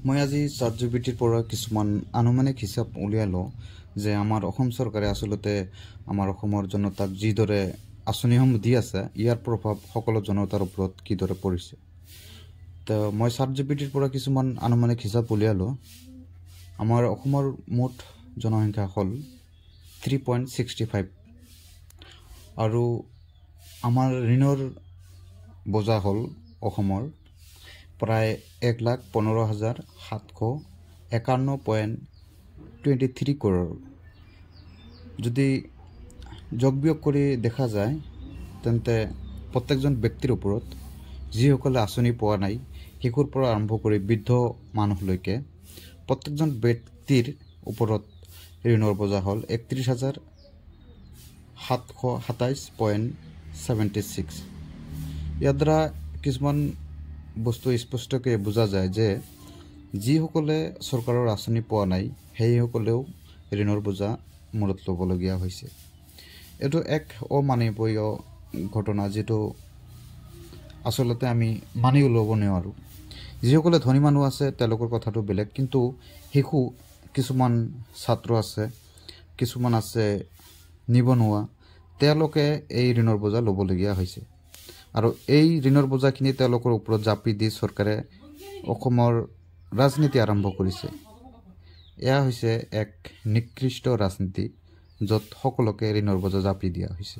মই আজি ChatGPTৰ পৰা কিছুমান আনুমানিক হিচাপ উলিয়াই লওঁ যে আমাৰ অসম চৰকাৰে আচলতে আমাৰ অসমৰ জনতাক যিদৰে আঁচনিসমূহ দি আছে ইয়াৰ প্ৰভাৱ সকলো জনতাৰ ওপৰত কিদৰে পৰিছে। তো মই ChatGPTৰ পৰা কিছুমান আনুমানিক হিচাপ উলিয়ালোঁ। আমাৰ অসমৰ মুঠ জনসংখ্যা হ'ল 3.65 আৰু আমাৰ ঋণৰ বোজা হ'ল অসমৰ প্ৰায় 1,15,751.23 কৰোৰ। যদি যোগ বিয়োগ কৰি দেখা যায় তেন্তে প্ৰত্যেকজন ব্যক্তিৰ ওপৰত যিসকলে আঁচনি পোৱা নাই শিশুৰ পৰা আৰম্ভ কৰি বৃদ্ধ মানুহলৈকে প্ৰত্যেকজন ব্যক্তিৰ ওপৰত ঋণৰ বোজা হ'ল 31,727.76। ইয়াৰ দ্বাৰা কিছুমান বস্তু স্পষ্টকৈ বুজা যায় যে যিসকলে চৰকাৰৰ আঁচনি পোৱা নাই সেইসকলেও ঋণৰ বোজা মূৰত ল'বলগীয়া হৈছে। এইটো এক অমানৱীয় ঘটনা যিটো আচলতে আমি মানি ল'ব নোৱাৰোঁ। যিসকলে ধনী মানুহ আছে তেওঁলোকৰ কথাটো বেলেগ, কিন্তু শিশু কিছুমান ছাত্ৰ আছে, কিছুমান আছে নিবনুৱা, তেওঁলোকে এই ঋণৰ বোজা ল'বলগীয়া হৈছে। আৰু এই ঋণৰ বোজাখিনি তেওঁলোকৰ ওপৰত জাপি দি চৰকাৰে অসমৰ ৰাজনীতি আৰম্ভ কৰিছে। এয়া হৈছে এক নিকৃষ্ট ৰাজনীতি য'ত সকলোকে ঋণৰ বোজা জাপি দিয়া হৈছে।